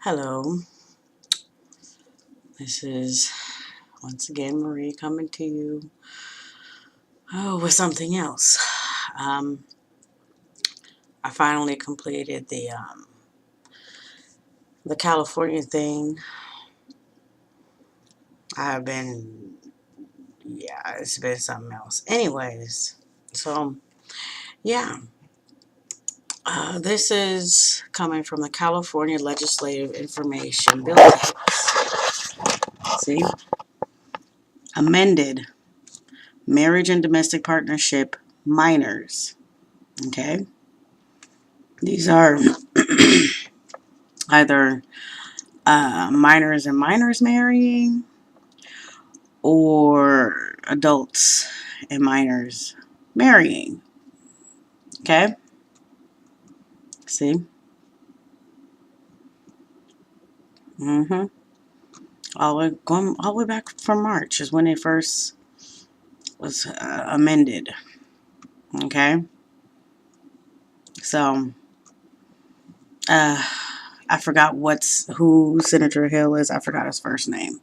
Hello, this is once again Marie coming to you with something else. Um, I finally completed the California thing. I've been, yeah, it's been something else. Anyways, so yeah, this is coming from the California Legislative Information Bill. See, amended marriage and domestic partnership minors. Okay, these are either minors and minors marrying, or adults and minors marrying. Okay? See? Mm-hmm. Going all the way back from March is when it first was amended. Okay? So, uh, I forgot who Senator Hill is. I forgot his first name.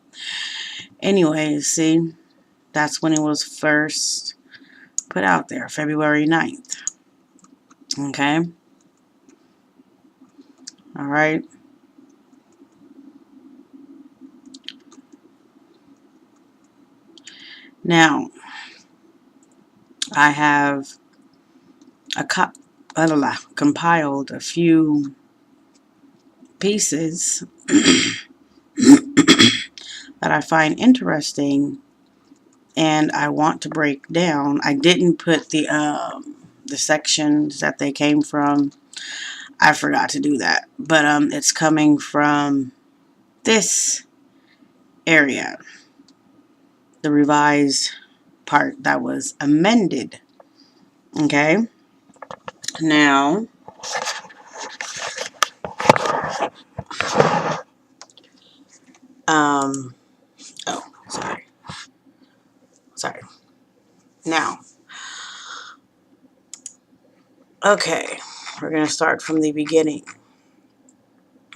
Anyways, see? That's when it was first put out there, February 9th. Okay? All right? Now, I have compiled a few pieces that I find interesting and I want to break down. I didn't put the sections that they came from. I forgot to do that, but it's coming from this area, the revised part that was amended. Okay, now um oh, sorry. Now, okay, we're gonna start from the beginning.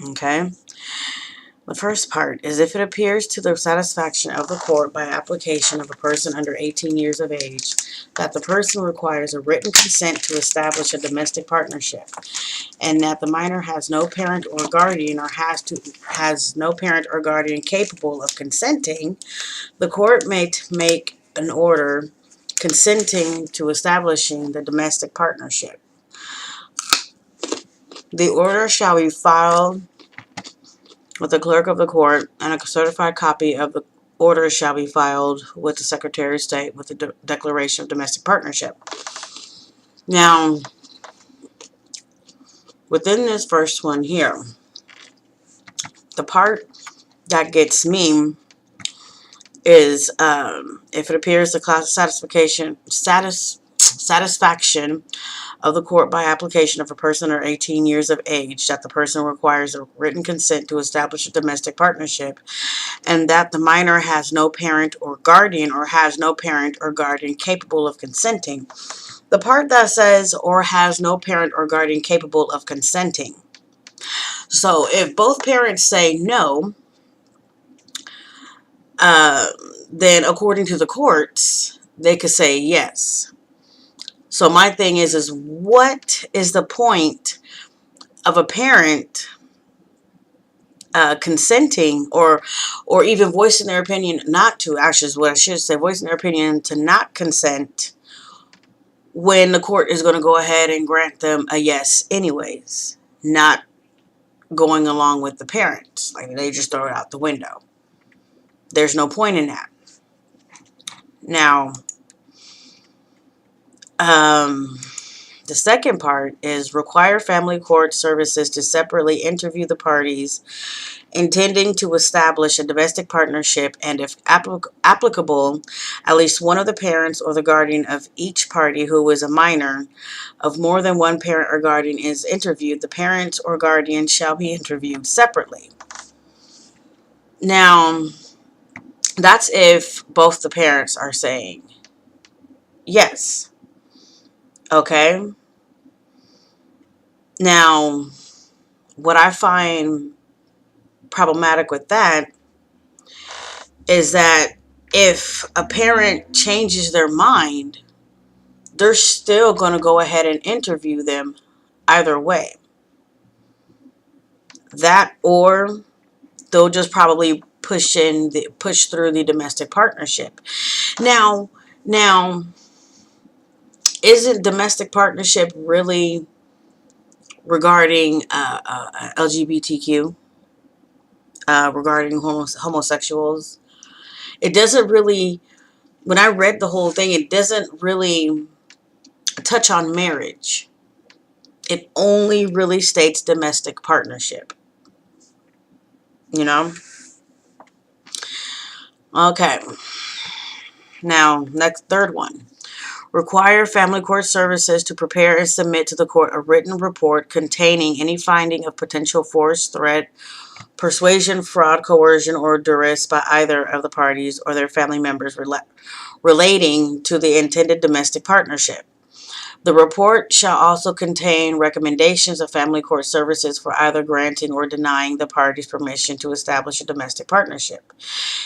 Okay. The first part is if it appears to the satisfaction of the court by application of a person under 18 years of age that the person requires a written consent to establish a domestic partnership and that the minor has no parent or guardian or has no parent or guardian capable of consenting, the court may make an order consenting to establishing the domestic partnership. The order shall be filed with the clerk of the court, and a certified copy of the order shall be filed with the Secretary of State with the Declaration of Domestic Partnership. Now, within this first one here, the part that gets me is if it appears the class satisfaction of the court by application of a person under 18 years of age that the person requires a written consent to establish a domestic partnership and that the minor has no parent or guardian capable of consenting. The part that says or has no parent or guardian capable of consenting. So if both parents say no, then according to the courts, they could say yes. So my thing is what is the point of a parent consenting or even voicing their opinion not to, actually is what I should say, voicing their opinion to not consent when the court is going to go ahead and grant them a yes anyways, not going along with the parents. Like they just throw it out the window. There's no point in that. Now, the second part is require family court services to separately interview the parties intending to establish a domestic partnership, and if applicable, at least one of the parents or the guardian of each party who is a minor of more than one parent or guardian is interviewed. The parents or guardian shall be interviewed separately. Now, that's if both the parents are saying yes. Okay? Now, what I find problematic with that is that if a parent changes their mind, they're still going to go ahead and interview them either way. That, or they'll just probably push through the domestic partnership. Now, isn't domestic partnership really regarding LGBTQ, regarding homosexuals? It doesn't really. When I read the whole thing, it doesn't really touch on marriage. It only really states domestic partnership. You know? Okay. Now, next, third one. Require family court services to prepare and submit to the court a written report containing any finding of potential force, threat, persuasion, fraud, coercion, or duress by either of the parties or their family members relating to the intended domestic partnership. The report shall also contain recommendations of family court services for either granting or denying the parties permission to establish a domestic partnership.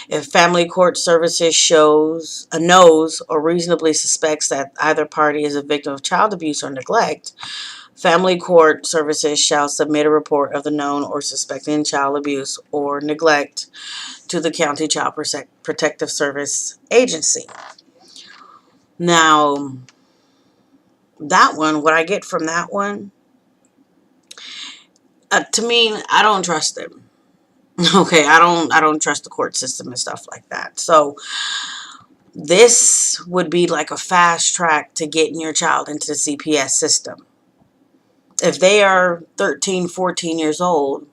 If family court services knows or reasonably suspects that either party is a victim of child abuse or neglect, family court services shall submit a report of the known or suspected child abuse or neglect to the County Child Protective Service Agency. Now, that one, what I get from that one, to me, I don't trust them. Okay, I don't trust the court system and stuff like that. So this would be like a fast track to getting your child into the CPS system. If they are 13, 14 years old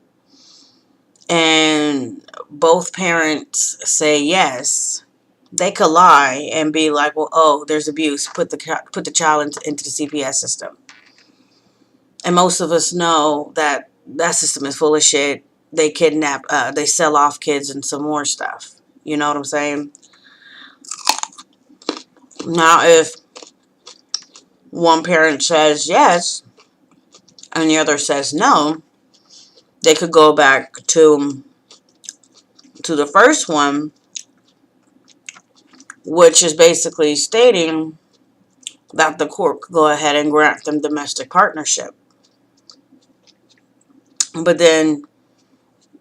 and both parents say yes, they could lie and be like, well, oh, there's abuse. Put the child into the CPS system. And most of us know that that system is full of shit. They kidnap, they sell off kids and some more stuff. You know what I'm saying? Now, if one parent says yes and the other says no, they could go back to the first one, which is basically stating that the court could go ahead and grant them domestic partnership. But then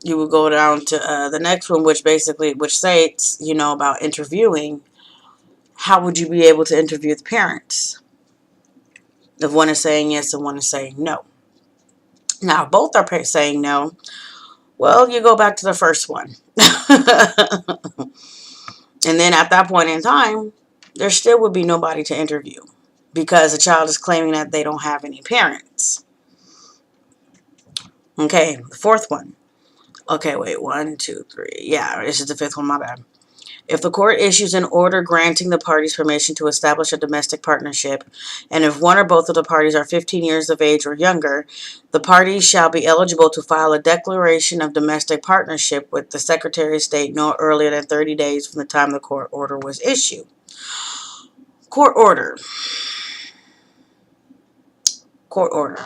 you would go down to the next one, which states, about interviewing. How would you be able to interview the parents if one is saying yes and one is saying no? Now, if both are saying no, well, you go back to the first one. And then at that point in time, there still would be nobody to interview because the child is claiming that they don't have any parents. Okay, the fourth one. Okay, wait, 1, 2, 3. Yeah, this is the fifth one, my bad. If the court issues an order granting the parties permission to establish a domestic partnership, and if one or both of the parties are 15 years of age or younger, the parties shall be eligible to file a declaration of domestic partnership with the Secretary of State no earlier than 30 days from the time the court order was issued. Court order. Court order.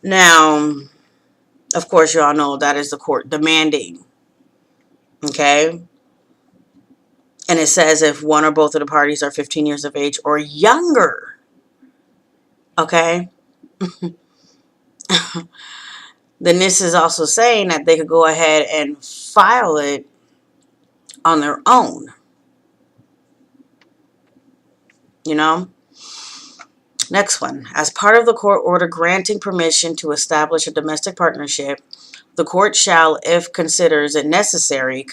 Now, of course, you all know that is the court demanding. Okay? And it says if one or both of the parties are 15 years of age or younger. Okay? Then this is also saying that they could go ahead and file it on their own. You know? Next one. As part of the court order granting permission to establish a domestic partnership, the court shall, if considers it necessary,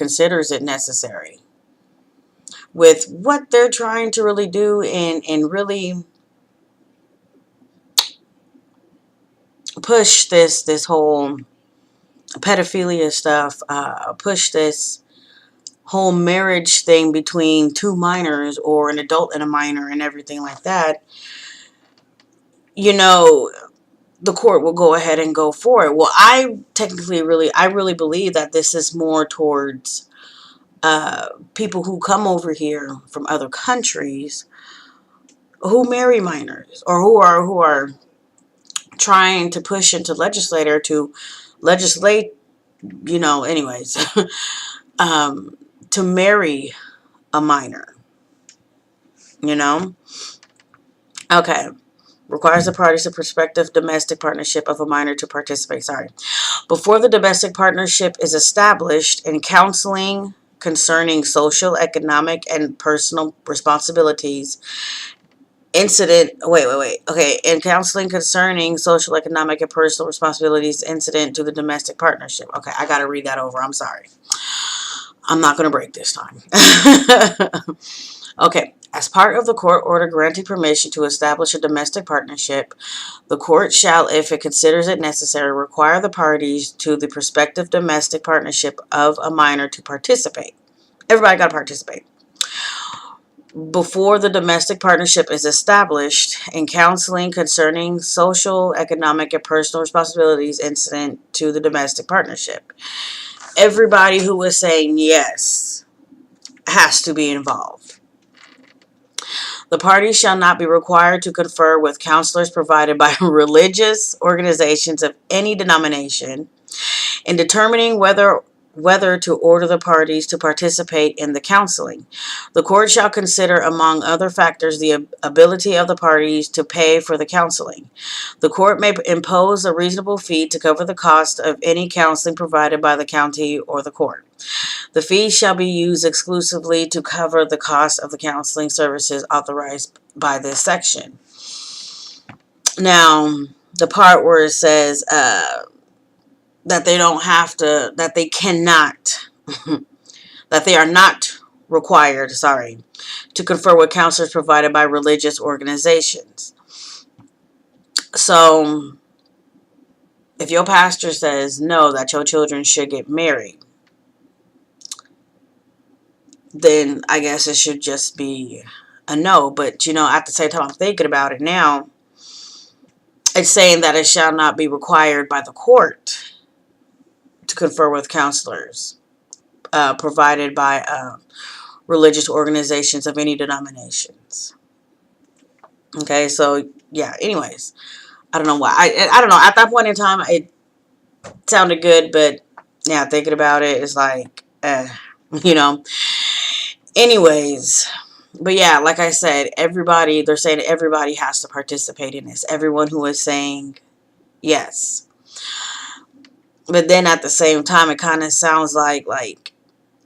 with what they're trying to really do and really push this whole pedophilia stuff, push this whole marriage thing between two minors or an adult and a minor and everything like that, the court will go ahead and go for it. Well, I really believe that this is more towards people who come over here from other countries who marry minors or who are trying to push into legislator to legislate, anyways, to marry a minor, you know? Okay. Requires the parties to prospective domestic partnership of a minor to participate. Sorry. Before the domestic partnership is established, in counseling concerning social, economic, and personal responsibilities, in counseling concerning social, economic, and personal responsibilities incident to the domestic partnership. Okay, I got to read that over. I'm sorry. I'm not going to break this time. Okay. As part of the court order granting permission to establish a domestic partnership, the court shall, if it considers it necessary, require the parties to the prospective domestic partnership of a minor to participate. Everybody got to participate. Before the domestic partnership is established, in counseling concerning social, economic, and personal responsibilities incident to the domestic partnership. Everybody who is saying yes has to be involved. The parties shall not be required to confer with counselors provided by religious organizations of any denomination in determining whether to order the parties to participate in the counseling. The court shall consider, among other factors, the ability of the parties to pay for the counseling. The court may impose a reasonable fee to cover the cost of any counseling provided by the county or the court. The fee shall be used exclusively to cover the cost of the counseling services authorized by this section. Now, the part where it says that they don't have to, that they cannot, that they are not required, to confer with counselors provided by religious organizations. So, if your pastor says no, that your children should get married, then I guess it should just be a no. But, at the same time, I'm thinking about it now. It's saying that it shall not be required by the court to confer with counselors provided by religious organizations of any denominations. Okay, so, yeah, anyways. I don't know why. I don't know. At that point in time, it sounded good, but, yeah, thinking about it, it's like, you know. Anyways, but yeah, like I said, they're saying everybody has to participate in this. Everyone who is saying yes. But then at the same time, it kind of sounds like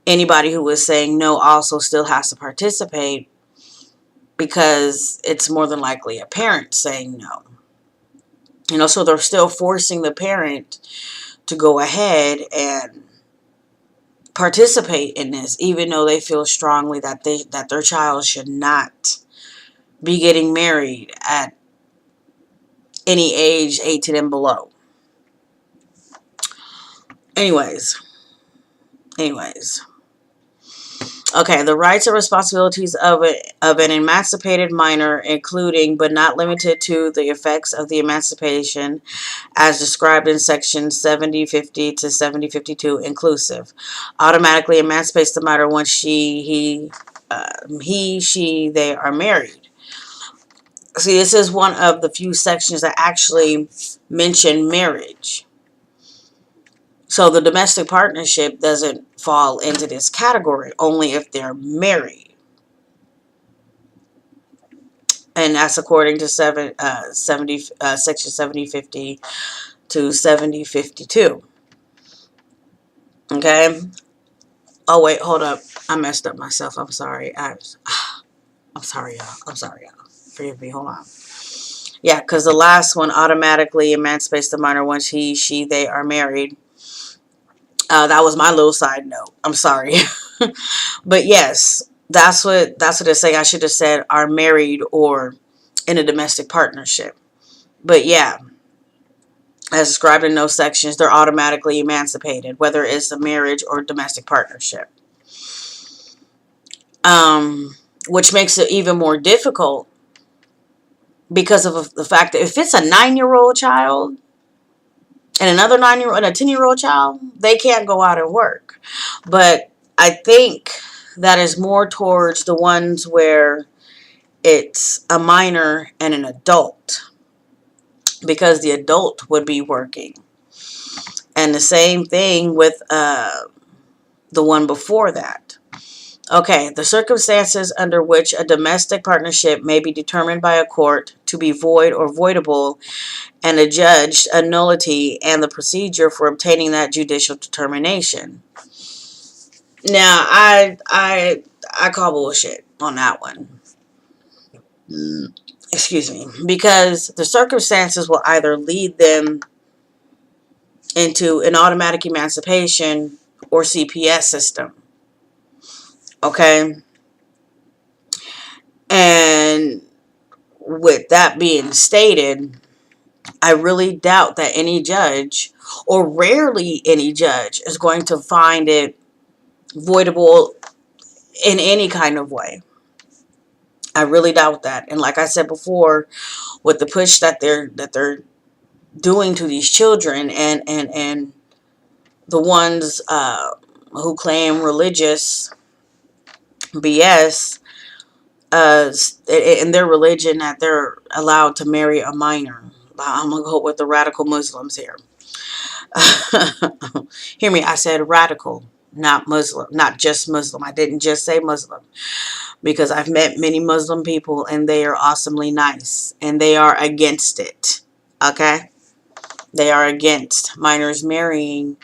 anybody who is saying no also still has to participate, because it's more than likely a parent saying no. So they're still forcing the parent to go ahead and participate in this, even though they feel strongly that their child should not be getting married at any age 18 and below. Anyways. Okay, the rights and responsibilities of an emancipated minor, including but not limited to the effects of the emancipation as described in sections 7050 to 7052 inclusive, automatically emancipates the minor once she, they are married. See, this is one of the few sections that actually mention marriage. So the domestic partnership doesn't fall into this category, only if they're married. And that's according to section 7050 to 7052. Okay? Oh, wait, hold up. I messed up myself. I'm sorry. I'm sorry, y'all. Forgive me. Hold on. Yeah, because the last one automatically emancipates the minor once they are married. That was my little side note. I'm sorry. But yes, that's what it's saying. I should have said are married or in a domestic partnership. But yeah, as described in those sections, they're automatically emancipated, whether it's a marriage or domestic partnership. Which makes it even more difficult because of the fact that if it's a 9-year-old child and another 9-year-old and a 10-year-old child, they can't go out and work. But I think that is more towards the ones where it's a minor and an adult, because the adult would be working And the same thing with the one before that. Okay, the circumstances under which a domestic partnership may be determined by a court to be void or voidable and adjudged a nullity, and the procedure for obtaining that judicial determination. Now, I call bullshit on that one. Excuse me. Because the circumstances will either lead them into an automatic emancipation or CPS system. Okay? And with that being stated, I really doubt that any judge, or rarely any judge, is going to find it voidable in any kind of way. I really doubt that. And like I said before, with the push that they're doing to these children, and the ones who claim religious BS in their religion, that they're allowed to marry a minor. I'm gonna go with the radical Muslims here. Hear me, I said radical, not Muslim, not just Muslim. I didn't just say Muslim, because I've met many Muslim people and they are awesomely nice and they are against it. Okay? They are against minors marrying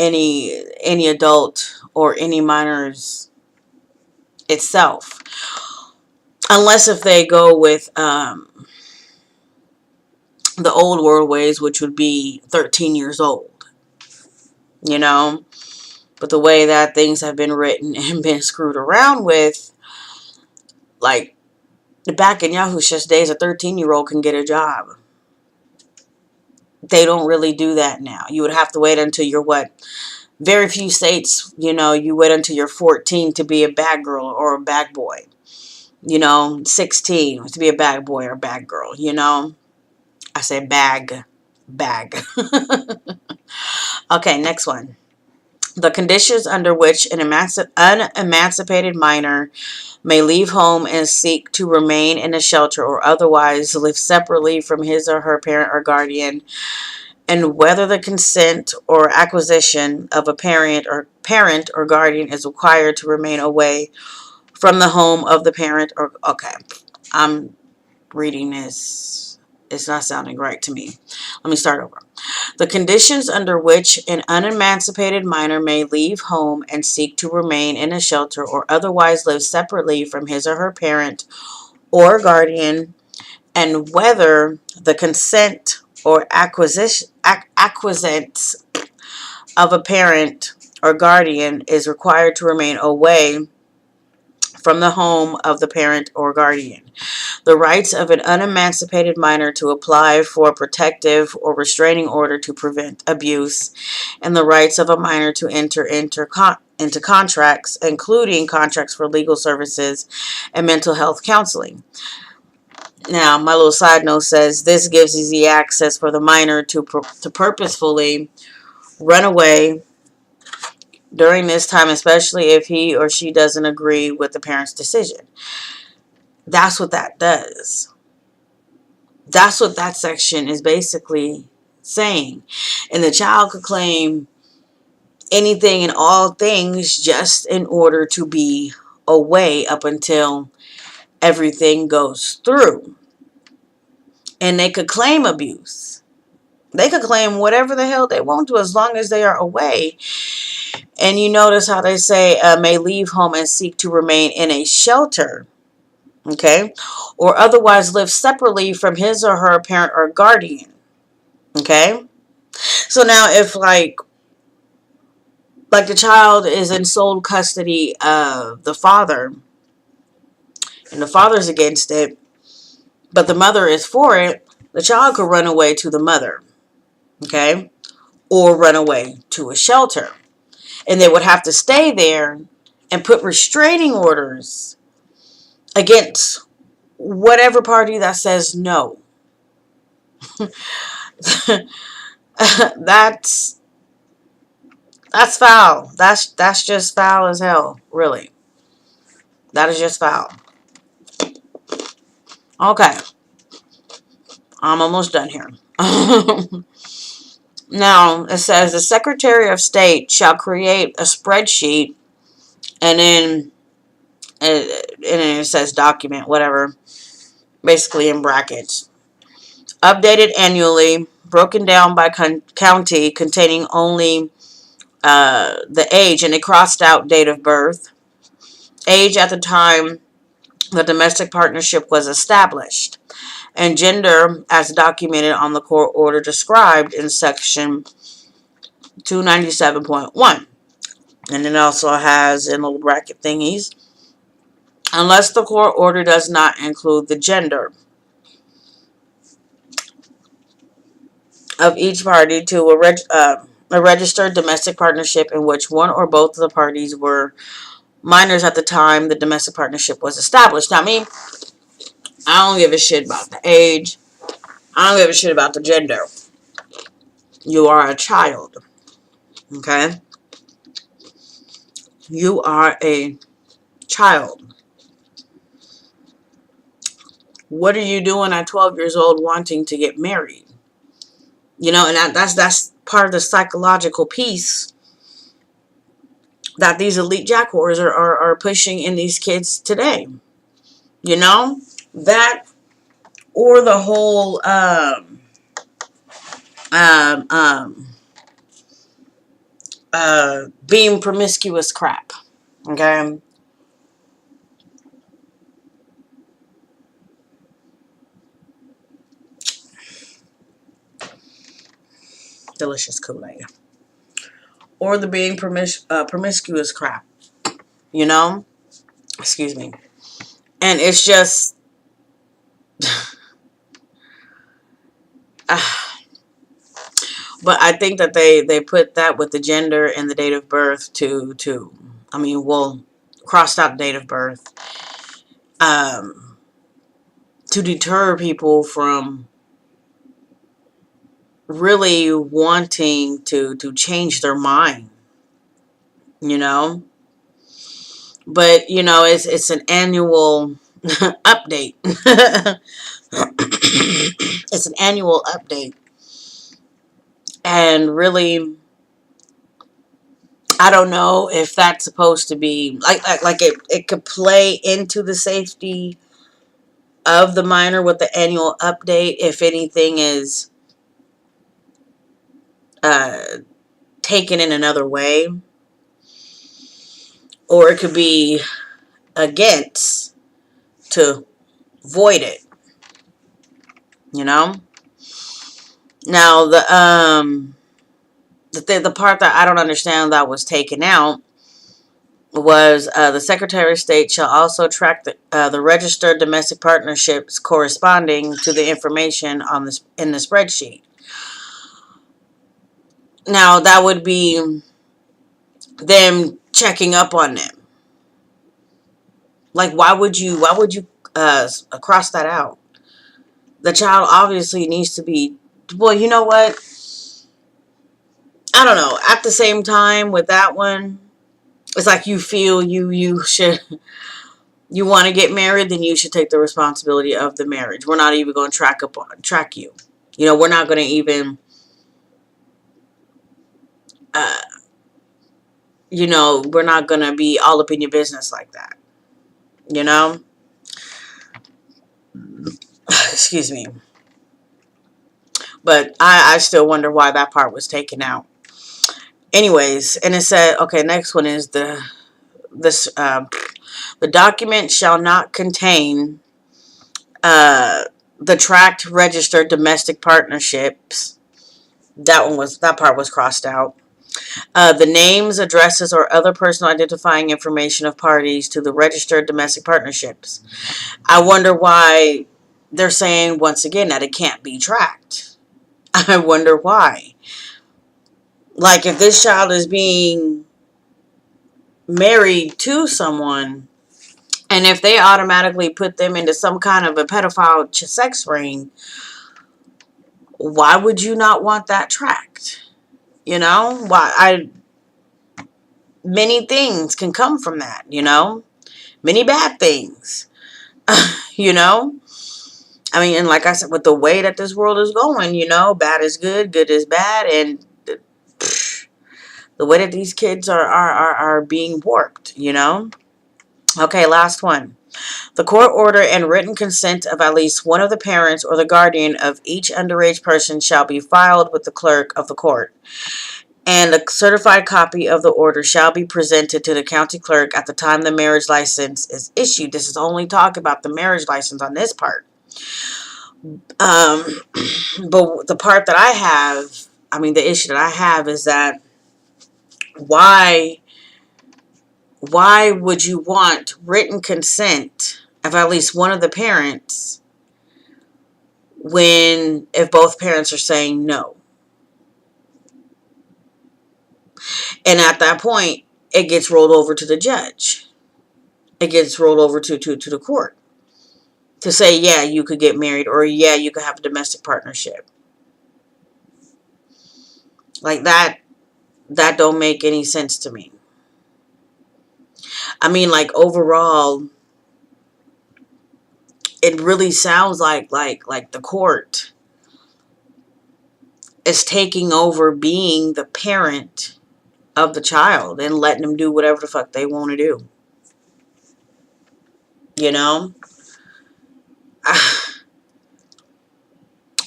any adult or any minors itself. Unless if they go with the old world ways, which would be 13 years old. You know? But the way that things have been written and been screwed around with, like, back in Yahushua's days, a 13-year-old can get a job. They don't really do that now. You would have to wait until you're what? Very few states, you wait until you're 14 to be a bad girl or a bad boy. 16 to be a bad boy or bad girl, I say bag. Okay, next one. The conditions under which an unemancipated minor may leave home and seek to remain in a shelter or otherwise live separately from his or her parent or guardian, and whether the consent or acquisition of a parent or guardian is required to remain away from the home of the parent or... Okay, I'm reading this. It's not sounding right to me. Let me start over. The conditions under which an unemancipated minor may leave home and seek to remain in a shelter or otherwise live separately from his or her parent or guardian, and whether the consent or acquisitions of a parent or guardian is required to remain away from the home of the parent or guardian. The rights of an unemancipated minor to apply for a protective or restraining order to prevent abuse, and the rights of a minor to enter into contracts, including contracts for legal services and mental health counseling. Now, my little side note says this gives easy access for the minor to purposefully run away during this time, especially if he or she doesn't agree with the parent's decision. That's what that does. That's what that section is basically saying. And the child could claim anything and all things just in order to be away up until everything goes through. And they could claim abuse. They could claim whatever the hell they want to as long as they are away. And you notice how they say may leave home and seek to remain in a shelter. Okay? Or otherwise live separately from his or her parent or guardian. Okay? So now if like the child is in sole custody of the father, and the father's against it, but the mother is for it, the child could run away to the mother. Okay? Or run away to a shelter. And they would have to stay there and put restraining orders against whatever party that says no. That's foul. That's just foul as hell, really. That is just foul. Okay. I'm almost done here. Now, it says the Secretary of State shall create a spreadsheet, and then it says document, whatever, basically in brackets. Updated annually, broken down by county, containing only the age, and it crossed out date of birth, age at the time the domestic partnership was established, and gender as documented on the court order described in section 297.1. And it also has in little bracket thingies, unless the court order does not include the gender of each party to a registered domestic partnership in which one or both of the parties were minors at the time the domestic partnership was established. Now, I don't give a shit about the age. I don't give a shit about the gender. You are a child. Okay? You are a child. What are you doing at 12 years old wanting to get married? And that's part of the psychological piece that these elite jack whores are pushing in these kids today. That, or the whole um, um, being promiscuous crap. Okay? Delicious Kool-Aid. Or the being promiscuous crap. Excuse me. And it's just... but I think that they put that with the gender and the date of birth crossed out date of birth, to deter people from really wanting to change their mind, But, it's an annual update. It's an annual update. And really, I don't know if that's supposed to be like it could play into the safety of the minor with the annual update if anything is uh, taken in another way, or it could be against to void it. Now the part that I don't understand that was taken out was the Secretary of State shall also track the registered domestic partnerships corresponding to the information on this in the spreadsheet. Now that would be them checking up on them. Like, why would you cross that out? The child obviously needs to be. Well, you know what? I don't know. At the same time, with that one, it's like you feel you should. You want to get married, then you should take the responsibility of the marriage. We're not even going to track you. We're not going to even. Uh, we're not going to be all up in your business like that. Excuse me. But I still wonder why that part was taken out. Anyways, and it said, okay, next one is the document shall not contain the tracked registered domestic partnerships. That part was crossed out. The names, addresses, or other personal identifying information of parties to the registered domestic partnerships. I wonder why they're saying once again that it can't be tracked. I wonder why. Like, if this child is being married to someone, and if they automatically put them into some kind of a pedophile sex ring, why would you not want that tracked? Many things can come from that, many bad things, I mean, and like I said, with the way that this world is going, bad is good, good is bad, and the way that these kids are being warped. Okay, last one. The court order and written consent of at least one of the parents or the guardian of each underage person shall be filed with the clerk of the court, and a certified copy of the order shall be presented to the county clerk at the time the marriage license is issued. This is only talk about the marriage license on this part. But the part that I have, the issue that I have is that why would you want written consent of at least one of the parents if both parents are saying no? And at that point, it gets rolled over to the judge. It gets rolled over to the court to say, yeah, you could get married, or yeah, you could have a domestic partnership. Like that don't make any sense to me. Like overall, it really sounds like the court is taking over being the parent of the child and letting them do whatever the fuck they want to do.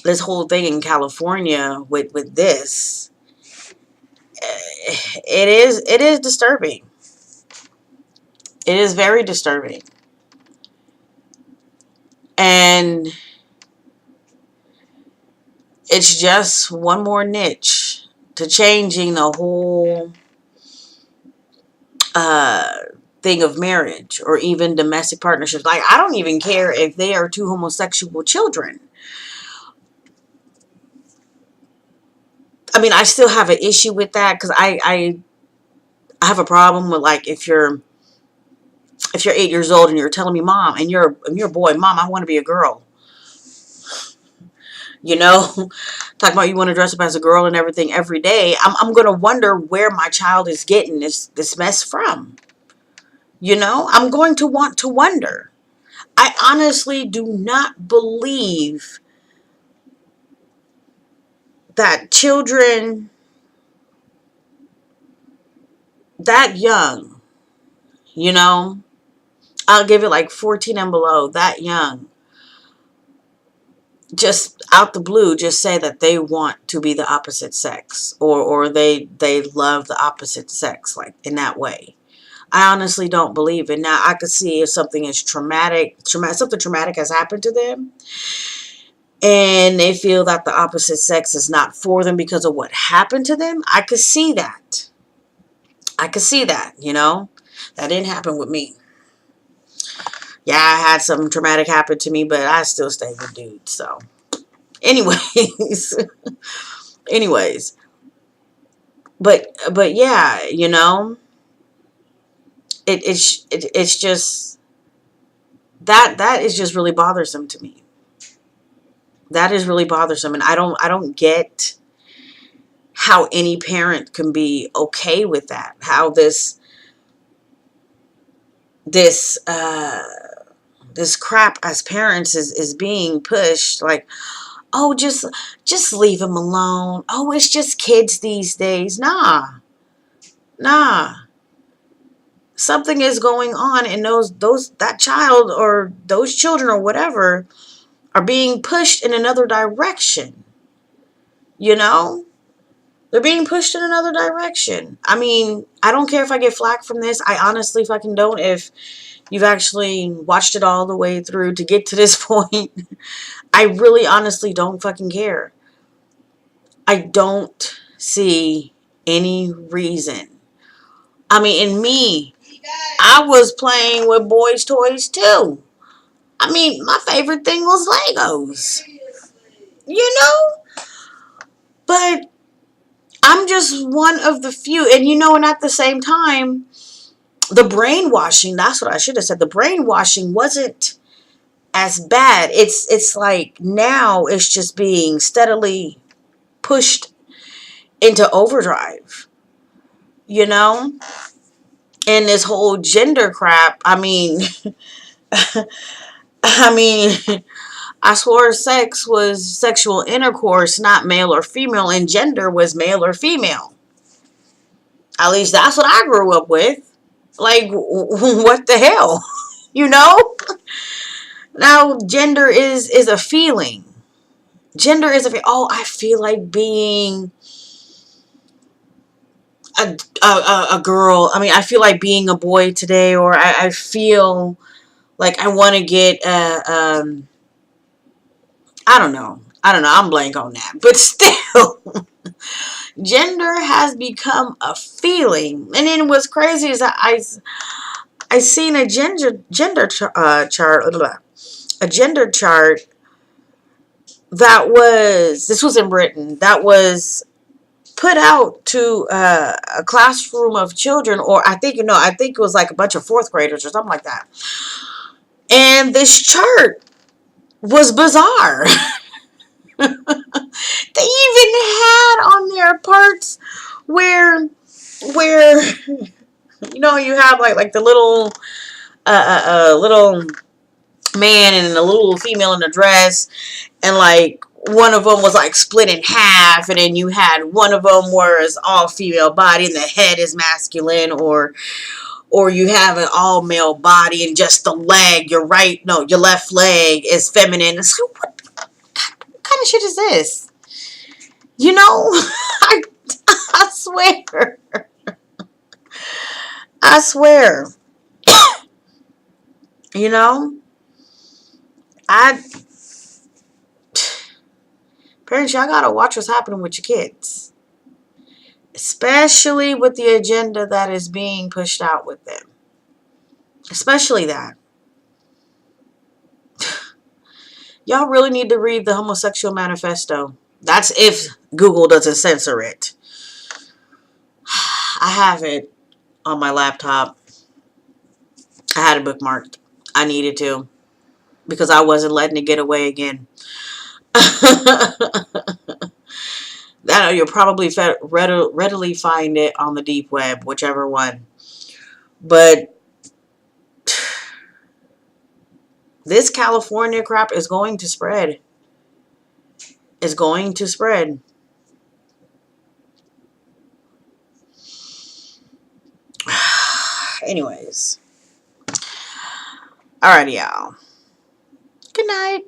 This whole thing in California with this, it is disturbing. It is very disturbing. And it's just one more niche to changing the whole thing of marriage or even domestic partnerships. Like, I don't even care if they are two homosexual children. I still have an issue with that because I have a problem with, like, if you're 8 years old and you're telling me, Mom, and you're a boy, Mom, I want to be a girl. Talking about you want to dress up as a girl and everything every day. I'm going to wonder where my child is getting this mess from. I'm going to want to wonder. I honestly do not believe that children that young, I'll give it like 14 and below, that young, just out the blue, just say that they want to be the opposite sex, or they love the opposite sex, like in that way. I honestly don't believe it. Now, I could see if something is something traumatic has happened to them, and they feel that the opposite sex is not for them because of what happened to them. I could see that. That didn't happen with me. Yeah, I had something traumatic happen to me, but I still stayed with dudes. So, anyways, but yeah, it's just that is just really bothersome to me. That is really bothersome, and I don't get how any parent can be okay with that. How this crap as parents is being pushed, like, oh, just leave them alone. Oh, it's just kids these days. Nah. Something is going on, and that child or those children or whatever are being pushed in another direction. They're being pushed in another direction. I don't care if I get flack from this. I honestly fucking don't. If you've actually watched it all the way through to get to this point, I really honestly don't fucking care. I don't see any reason. In me, I was playing with boys' toys too. My favorite thing was Legos. But I'm just one of the few. And at the same time, the brainwashing, that's what I should have said. The brainwashing wasn't as bad. It's like now it's just being steadily pushed into overdrive. And this whole gender crap, I I swore sex was sexual intercourse, not male or female, and gender was male or female. At least that's what I grew up with. Like, what the hell? You know? Now, gender is a feeling. Gender is oh, I feel like being a girl. I mean, I feel like being a boy today, or I feel like I want to get I don't know. I don't know. I'm blank on that. But still, gender has become a feeling. And then what's crazy is I seen a gender chart, a gender chart that was, this was in Britain, that was put out to a classroom of children, or I think, I think it was like a bunch of fourth graders or something like that. And this chart was bizarre. They even had on there parts where you have like the little little man and a little female in a dress, and like one of them was like split in half, and then you had one of them where it's all female body and the head is masculine, or you have an all male body and just the leg, your left leg is feminine. So what kind of shit is this? I, I swear. I swear. You know? I Parents, y'all gotta watch what's happening with your kids. Especially with the agenda that is being pushed out with them. Especially that. Y'all really need to read the Homosexual Manifesto. That's if Google doesn't censor it. I have it on my laptop. I had it bookmarked. I needed to, because I wasn't letting it get away again. That you'll probably readily find it on the deep web, whichever one. But this California crap is going to spread. It's going to spread. Anyways. Alrighty, y'all. Good night.